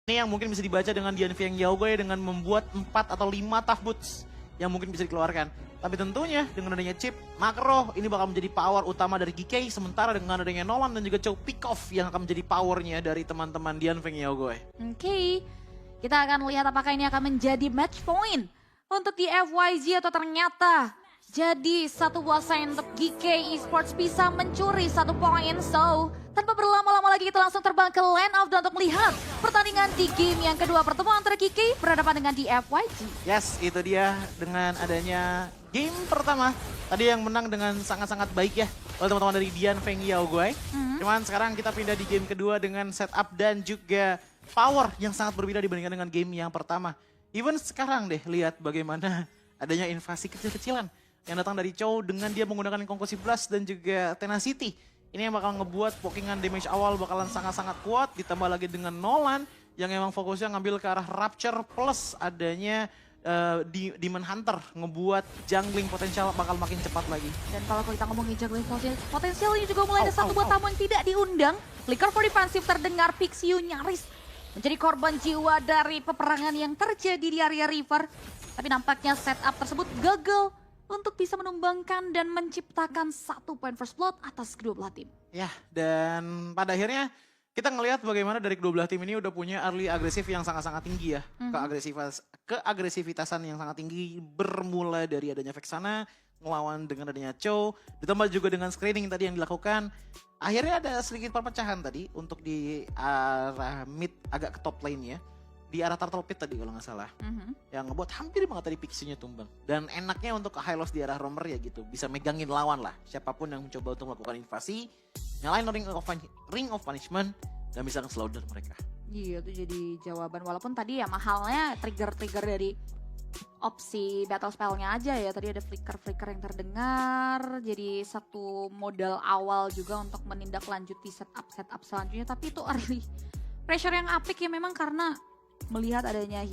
Ini yang mungkin bisa dibaca dengan Dian Feng Yaogue dengan membuat 4 atau 5 tough boots yang mungkin bisa dikeluarkan. Tapi tentunya dengan adanya chip, makro ini bakal menjadi power utama dari GK. Sementara dengan adanya Nolan dan juga Chow Pick Off yang akan menjadi powernya dari teman-teman Dian Feng Yaogue. Oke, kita akan lihat apakah ini akan menjadi match point untuk di FYZ atau ternyata jadi satu buah sign untuk GK Esports bisa mencuri 1 poin. So, tanpa berlama-lama lagi kita langsung terbang ke Land of Dawn untuk melihat pertandingan di game yang kedua. Pertemuan antara GK berhadapan dengan di FYZ. Yes, itu dia dengan adanya game pertama. Tadi yang menang dengan sangat-sangat baik ya oleh teman-teman dari Dian Feng Yaogue. Cuman sekarang kita pindah di game kedua dengan setup dan juga power yang sangat berbeda dibandingkan dengan game yang pertama. Even sekarang deh lihat bagaimana adanya invasi kecil-kecilan yang datang dari Chow dengan dia menggunakan Concussive Blast dan juga Tenacity. Ini yang bakal ngebuat pokingan damage awal bakalan sangat-sangat kuat. Ditambah lagi dengan Nolan yang emang fokusnya ngambil ke arah Rapture plus adanya Demon Hunter. Ngebuat jungling potensial bakal makin cepat lagi. Dan kalau kita ngomongin jungling potensial ini juga mulai ada satu buah tamu yang tidak diundang. Flicker for defensive terdengar, Pixiu nyaris menjadi korban jiwa dari peperangan yang terjadi di area river. Tapi nampaknya setup tersebut gagal untuk bisa menumbangkan dan menciptakan 1 poin first blood atas kedua belah tim. Ya, dan pada akhirnya kita ngelihat bagaimana dari kedua belah tim ini udah punya early agresif yang sangat-sangat tinggi ya. Keagresivitasan yang sangat tinggi bermula dari adanya Vexana, ngelawan dengan adanya Chow, ditambah juga dengan screening tadi yang dilakukan. Akhirnya ada sedikit perpecahan tadi untuk di arah mid agak ke top lane ya. Di arah Turtle Pit tadi kalau nggak salah. Yang ngebuat hampir banget tadi Pixiu-nya tumbang. Dan enaknya untuk high loss di arah Roamer ya gitu. Bisa megangin lawan lah. Siapapun yang mencoba untuk melakukan invasi. Nyalain Ring of Punishment. Dan bisa nge-slow down mereka. Iya, itu jadi jawaban. Walaupun tadi ya mahalnya trigger-trigger dari opsi battle spell-nya aja ya. Tadi ada flicker-flicker yang terdengar. Jadi satu modal awal juga untuk menindaklanjuti setup selanjutnya. Tapi itu early pressure yang apik ya memang karena melihat adanya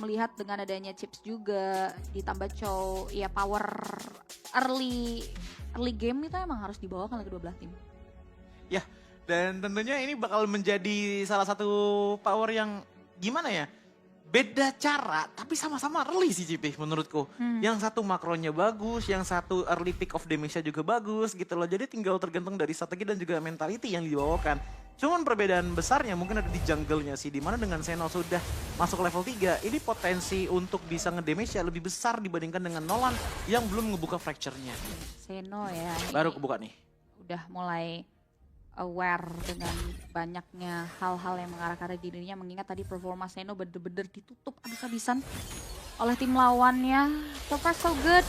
melihat dengan adanya chips juga ditambah Chow, ya power early game itu emang harus dibawakan oleh kedua belah tim. Ya, dan tentunya ini bakal menjadi salah satu power yang gimana ya? Beda cara, tapi sama-sama early sih Cipi menurutku. Yang satu makronya bagus, yang satu early pick of damage-nya juga bagus gitu loh. Jadi tinggal tergantung dari strategi dan juga mentality yang dibawakan. Cuman perbedaan besarnya mungkin ada di jungle-nya sih. Dimana dengan Seno sudah masuk level 3, ini potensi untuk bisa ngedamage-nya lebih besar dibandingkan dengan Nolan yang belum ngebuka fracture-nya. Seno ya. Baru kebuka nih. Udah mulai aware dengan banyaknya hal-hal yang mengarah ke arah dirinya, mengingat tadi performa Seno bener-bener ditutup habis-habisan oleh tim lawannya. So far so good.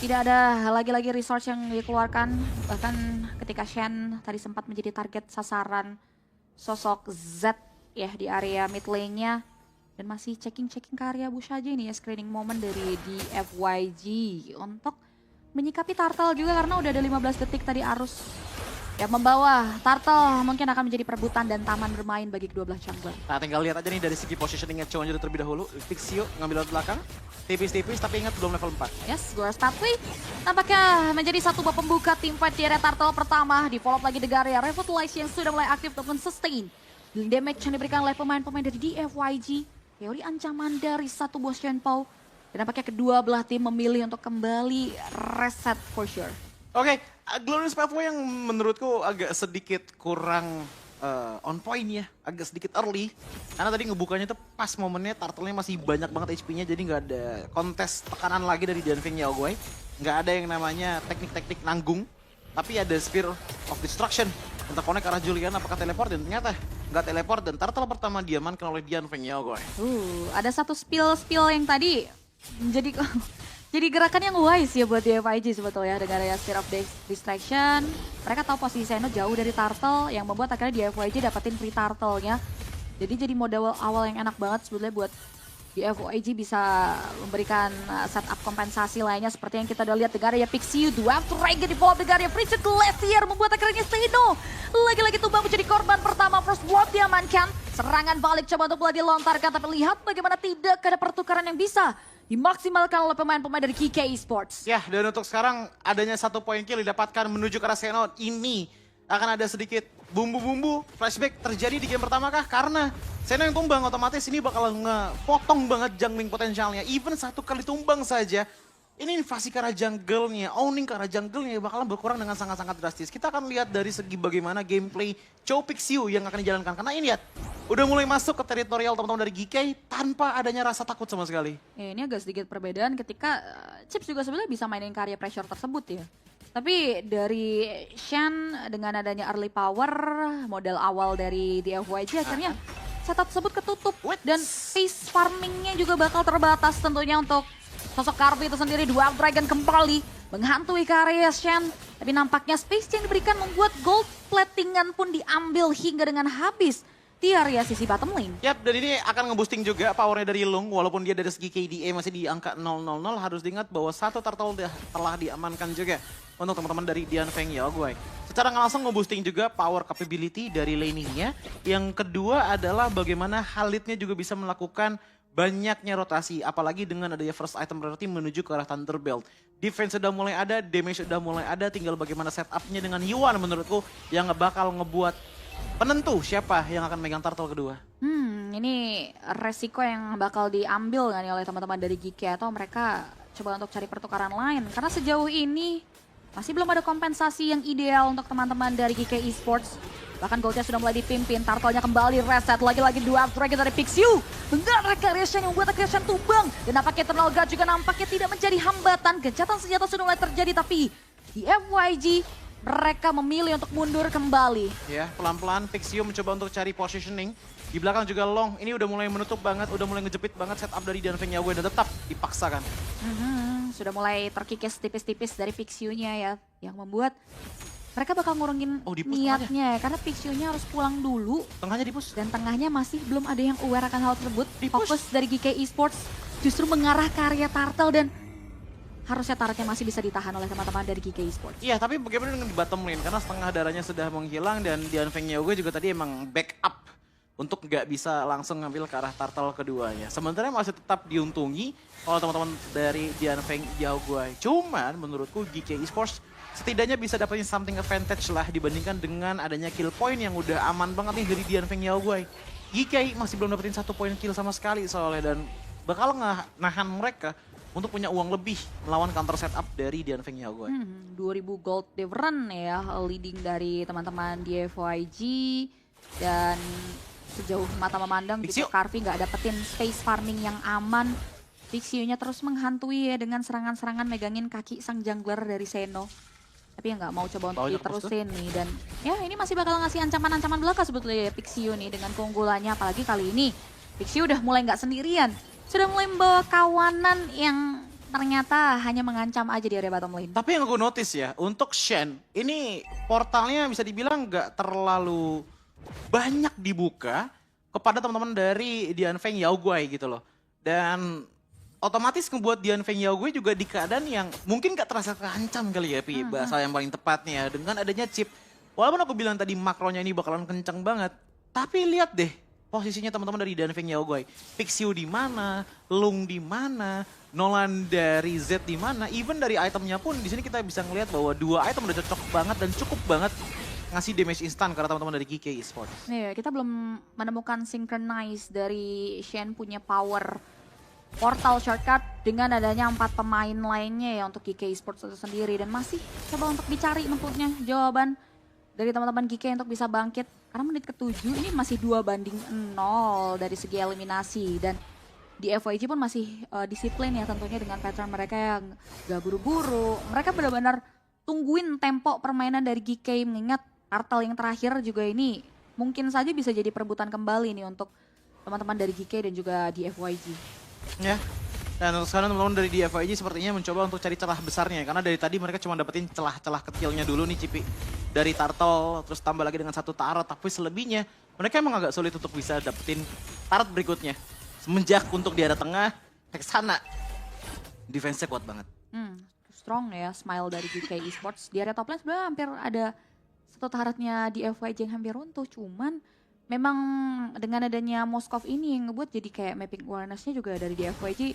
Tidak ada lagi-lagi resource yang dikeluarkan, bahkan ketika Shen tadi sempat menjadi target sasaran sosok Z ya di area mid lane-nya. Dan masih checking ke area bush aja ini ya, screening moment dari di FYG untuk menyikapi Turtle juga karena udah ada 15 detik tadi arus yang membawa Turtle mungkin akan menjadi perebutan dan taman bermain bagi kedua belah jungler. Nah tinggal lihat aja nih dari segi positioningnya Chow aja terlebih dahulu. Pixiu ngambil lewat belakang, tipis-tipis tapi ingat belum level 4. Yes, Glorious Pathway nampaknya menjadi satu buah pembuka tim fight di area Turtle pertama. Di follow up lagi Degaria, Revitalize yang sudah mulai aktif untuk sustain damage yang diberikan oleh pemain-pemain dari DFYG. Teori ancaman dari satu buah Shenpao. Dan nampaknya kedua belah tim memilih untuk kembali reset for sure. Oke, Glorious Pathway yang menurutku agak sedikit kurang on point ya, agak sedikit early. Karena tadi ngebukanya tuh pas momennya Turtle-nya masih banyak banget HP-nya, jadi nggak ada kontes tekanan lagi dari Dian Feng Yaogue. Nggak ada yang namanya teknik-teknik nanggung, tapi ada Spear of Destruction. Entah connect ke arah Julian apakah teleport, dan ternyata nggak teleport dan Turtle pertama diamankan oleh Dian Feng Yaogue. Ada satu spill yang tadi jadi gerakan yang wise ya buat DFIG sebetulnya dengan area Spear of Distraction. Mereka tahu posisi Seno jauh dari Turtle yang membuat akhirnya DFIG dapetin free Turtle-nya. Jadi modal awal yang enak banget sebetulnya buat DFIG bisa memberikan setup kompensasi lainnya seperti yang kita udah lihat dengan area Pixiu, Dwarf to Regen di follow dengan area Prince Glacier membuat akhirnya Seno lagi-lagi tumbang menjadi korban pertama. First blood diamankan. Serangan balik coba untuk mulai dilontarkan, tapi lihat bagaimana tidak ada pertukaran yang bisa dimaksimalkan oleh pemain-pemain dari GK Esports. Ya, dan untuk sekarang adanya 1 poin kill didapatkan menuju ke arah Seno. Ini akan ada sedikit bumbu-bumbu flashback terjadi di game pertama kah? Karena Seno yang tumbang otomatis ini bakal ngepotong banget jungling potensialnya. Even satu kali tumbang saja, ini invasi ke arah jungle-nya, owning ke arah jungle-nya bakalan berkurang dengan sangat-sangat drastis. Kita akan lihat dari segi bagaimana gameplay Chow Pixiu yang akan dijalankan. Karena ini lihat, udah mulai masuk ke teritorial teman-teman dari GK tanpa adanya rasa takut sama sekali. Ya, ini agak sedikit perbedaan ketika Chips juga sebenarnya bisa mainin karya pressure tersebut ya. Tapi dari Shen dengan adanya early power, modal awal dari DFYG akhirnya setup tersebut ketutup. Dan space farmingnya juga bakal terbatas tentunya untuk sosok Karvi itu sendiri. Dua Dragon kembali menghantui karya Shen. Tapi nampaknya space yang diberikan membuat gold platingan pun diambil hingga dengan habis di area sisi bottom lane. Yap, dan ini akan nge-boosting juga powernya dari Lung. Walaupun dia dari segi KDA masih di angka 000, harus diingat bahwa satu turtle telah diamankan juga untuk teman-teman dari Dian Feng Yaoguai. Secara nggak langsung nge-boosting juga power capability dari laningnya. Yang kedua adalah bagaimana Khalidnya juga bisa melakukan banyaknya rotasi. Apalagi dengan adanya first item priority menuju ke arah Thunderbelt. Defense sudah mulai ada, damage sudah mulai ada. Tinggal bagaimana setupnya dengan Yuan menurutku yang bakal ngebuat penentu siapa yang akan megang turtle kedua. Ini resiko yang bakal diambil kan oleh teman-teman dari GK atau mereka coba untuk cari pertukaran lain. Karena sejauh ini masih belum ada kompensasi yang ideal untuk teman-teman dari GK Esports. Bahkan goldnya sudah mulai dipimpin, turtle-nya kembali reset. Lagi-lagi dua Dragon dari Pixiu. Enggak ada Creation yang membuat Creation tumbang. Dan nampaknya Eternal God juga nampaknya tidak menjadi hambatan. Gencatan senjata sudah mulai terjadi tapi di FYG mereka memilih untuk mundur kembali. Ya, pelan-pelan Pixiu mencoba untuk cari positioning. Di belakang juga Long, ini udah mulai menutup banget, udah mulai ngejepit banget setup dari Dian Feng Yaoguai dan tetap dipaksakan. Sudah mulai terkikis tipis-tipis dari Pixiu-nya ya, yang membuat mereka bakal ngurungin niatnya ya, karena Pixiu-nya harus pulang dulu. Tengahnya di-push. Dan tengahnya masih belum ada yang aware akan hal tersebut. Fokus dari GK Esports justru mengarah ke area turtle dan harusnya turretnya masih bisa ditahan oleh teman-teman dari GK Esports. Iya, tapi bagaimana dengan di bottom lane? Karena setengah darahnya sudah menghilang dan Dian Feng Yaoguai juga tadi emang backup untuk nggak bisa langsung ngambil ke arah turtle keduanya. Sementara masih tetap diuntungi oleh teman-teman dari Dian Feng Yaoguai. Cuman menurutku GK Esports setidaknya bisa dapetin something advantage lah dibandingkan dengan adanya kill point yang udah aman banget nih dari Dian Feng Yaoguai. GK masih belum dapetin 1 poin kill sama sekali soalnya dan bakal nahan mereka untuk punya uang lebih melawan counter setup dari Dian Feng Yaoguai. 2000 gold different ya, leading dari teman-teman di FYG. Dan sejauh mata memandang gitu, Karvi nggak dapetin space farming yang aman. Pixiu-nya terus menghantui ya dengan serangan-serangan megangin kaki sang jungler dari Seno. Tapi ya nggak mau coba untuk diterusin nih. Dan ya ini masih bakal ngasih ancaman-ancaman belaka sebetulnya ya Pixiu nih dengan keunggulannya. Apalagi kali ini Pixiu udah mulai nggak sendirian. Sudah mulai membawa kawanan yang ternyata hanya mengancam aja di area bottom lane. Tapi yang aku notice ya, untuk Shen, ini portalnya bisa dibilang nggak terlalu banyak dibuka kepada teman-teman dari Dian Feng Yaoguai gitu loh. Dan otomatis ngebuat Dian Feng Yaoguai juga di keadaan yang mungkin gak terasa terancam kali ya, Pi. Bahasa yang paling tepatnya dengan adanya chip. Walaupun aku bilang tadi makronya ini bakalan kenceng banget, tapi lihat deh posisinya teman-teman dari Dian Feng Yaoguai. Pixiu di mana, Lung di mana, Nolan dari Z di mana, even dari itemnya pun di sini kita bisa ngelihat bahwa dua item udah cocok banget dan cukup banget ngasih damage instan karena teman-teman dari GK Esports. Iya, kita belum menemukan synchronize dari Shen punya power portal shortcut dengan adanya 4 pemain lainnya ya untuk GK Esports itu sendiri. Dan masih coba untuk dicari inputnya, jawaban dari teman-teman GK untuk bisa bangkit. Karena menit ke-7 ini masih 2-0 dari segi eliminasi. Dan di FYG pun masih disiplin ya tentunya dengan pattern mereka yang gak buru-buru. Mereka benar-benar tungguin tempo permainan dari GK mengingat turtle yang terakhir juga ini mungkin saja bisa jadi perebutan kembali nih untuk teman-teman dari GK dan juga di FYG. Ya, dan sekarang teman-teman dari di FYG sepertinya mencoba untuk cari celah besarnya. Karena dari tadi mereka cuma dapetin celah-celah kecilnya dulu nih Cipi. Dari turtle, terus tambah lagi dengan 1 turret. Tapi selebihnya mereka emang agak sulit untuk bisa dapetin turret berikutnya. Semenjak untuk di area tengah, ke sana. Defense-nya kuat banget. Strong ya, smile dari GK Esports. Di area top lane sebenarnya hampir ada 1 turretnya di FYG yang hampir runtuh. Cuman memang dengan adanya Moskov ini yang ngebuat jadi kayak mapping awareness-nya juga dari di FYG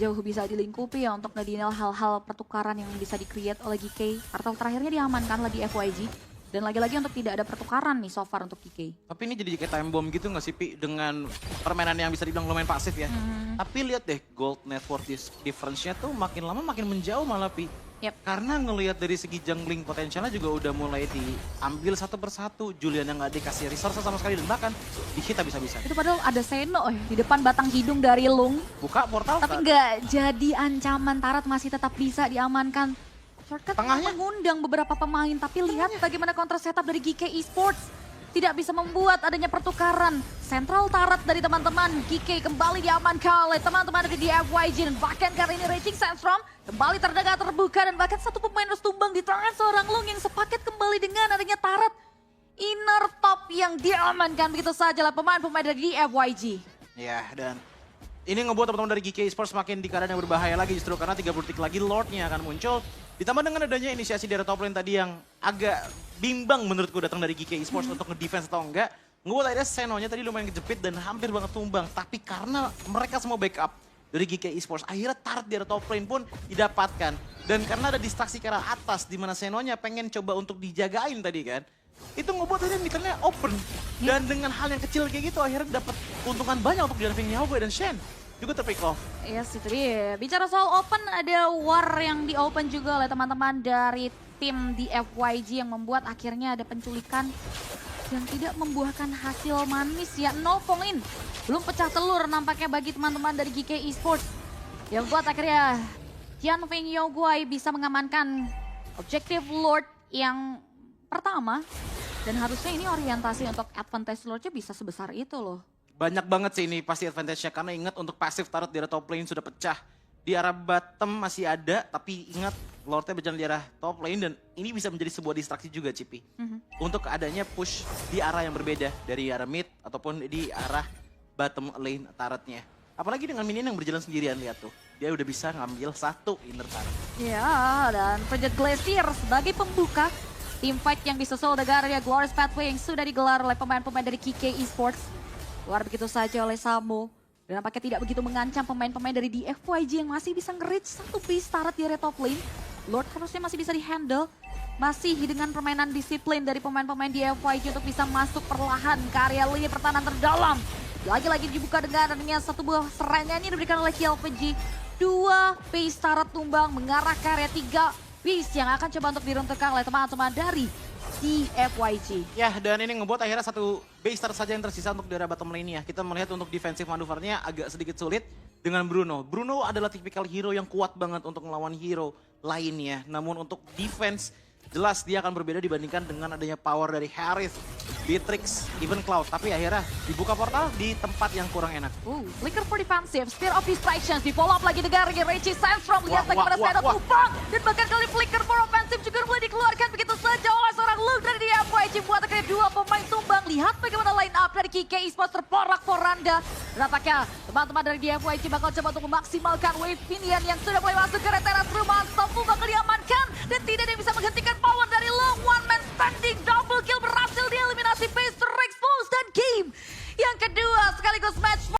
jauh bisa dilingkupi ya untuk ngedinel hal-hal pertukaran yang bisa di-create oleh GK. Turtle terakhirnya diamankan lah di FYG. Dan lagi-lagi untuk tidak ada pertukaran nih so far untuk GK. Tapi ini jadi kayak time bomb gitu gak sih, Pi? Dengan permainan yang bisa dibilang lumayan pasif ya. Tapi lihat deh, gold network difference-nya tuh makin lama makin menjauh malah, Pi. Yep. Karena ngelihat dari segi jungling potensialnya juga udah mulai diambil satu persatu. Julian yang gak dikasih resource sama sekali dan bahkan di-hit habis-habisan. Itu padahal ada Seno di depan batang hidung dari Lung. Buka portal Tapi kan? nggak jadi ancaman, Tarat masih tetap bisa diamankan. Shortcut Tengahnya? mengundang beberapa pemain, tapi lihat bagaimana counter setup dari GK Esports. Tidak bisa membuat adanya pertukaran. Central Tarat dari teman-teman GK kembali diamankan oleh teman-teman dari DFYG. Dan bahkan kali ini Raging Sandstorm kembali terdengar terbuka. Dan bahkan satu pemain harus tumbang di tangan seorang Lung yang sepaket kembali dengan adanya Tarat. Inner top yang diamankan begitu saja lah pemain-pemain dari DFYG. Ya, dan ini ngebuat teman-teman dari GK Esports makin di keadaan yang berbahaya lagi justru karena 30 detik lagi Lordnya akan muncul. Ditambah dengan adanya inisiasi dari top lane tadi yang agak bimbang menurutku datang dari GK Esports untuk ngedefense atau enggak. Ngebuat akhirnya Senonya tadi lumayan kejepit dan hampir banget tumbang. Tapi karena mereka semua backup dari GK Esports, akhirnya Tarat di top lane pun didapatkan. Dan karena ada distraksi ke arah atas di mana Senonya pengen coba untuk dijagain tadi kan. Itu ngebuat akhirnya middle-nya open. Dan dengan hal yang kecil kayak gitu akhirnya dapat keuntungan banyak untuk Dian Feng Yaogue dan Shen. Juga terpick off. Yes, itu dia. Bicara soal open, ada war yang di-open juga oleh teman-teman dari tim di FYG yang membuat akhirnya ada penculikan yang tidak membuahkan hasil manis ya. 0 poin. Belum pecah telur nampaknya bagi teman-teman dari GK Esports. Yang buat akhirnya Dian Feng Yaogue bisa mengamankan objektif Lord yang pertama. Dan harusnya ini orientasi untuk advantage Lordnya bisa sebesar itu loh. Banyak banget sih ini pasti advantage-nya karena ingat untuk passive Tarat di arah top lane sudah pecah. Di arah bottom masih ada tapi ingat Lordnya berjalan di arah top lane dan ini bisa menjadi sebuah distraksi juga Cipi. Untuk adanya push di arah yang berbeda dari arah mid ataupun di arah bottom lane Taratnya. Apalagi dengan minion yang berjalan sendirian, lihat tuh. Dia udah bisa ngambil satu inner Tarat. Ya, dan Project Glacier sebagai pembuka team fight yang disusul dengan Glorious Pathway yang sudah digelar oleh pemain-pemain dari GK Esports. Keluar begitu saja oleh Samo. Dan nampaknya tidak begitu mengancam pemain-pemain dari DFYG yang masih bisa nge-reach satu base Tarat di area top lane. Lord harusnya masih bisa di-handle. Masih dengan permainan disiplin dari pemain-pemain DFYG untuk bisa masuk perlahan ke area lini pertahanan terdalam. Lagi-lagi dibuka dengan adanya satu buah serangan yang diberikan oleh KLPG. 2 base Tarat tumbang mengarah ke area 3 base yang akan coba untuk diruntuhkan oleh teman-teman dari DFYG. Ya, dan ini ngebuat akhirnya satu base Tarat saja yang tersisa untuk di area bottom lane ya. Kita melihat untuk defensive manuvernya agak sedikit sulit dengan Bruno. Bruno adalah tipikal hero yang kuat banget untuk melawan hero lainnya. Namun untuk defense jelas dia akan berbeda dibandingkan dengan adanya power dari Harith, Beatrix, even Cloud. Tapi akhirnya dibuka portal di tempat yang kurang enak. Flicker for defensive, Spear of Distractions, di follow up lagi dengan Raging Sandstorm. Lihat bagaimana Seno tumbang. Dan bahkan kali Flicker for offensive juga mulai dikeluarkan begitu saja oleh seorang Luke dari DFYG. Buat akhirnya 2 pemain tumbang. Lihat bagaimana line up dari GK Esports terporak-poranda. Nampaknya teman-teman dari DFYG bakal coba untuk memaksimalkan wave minion yang sudah mulai masuk ke teras rumah. Stop bakal diamankan dan tidak ada yang bisa menghentikan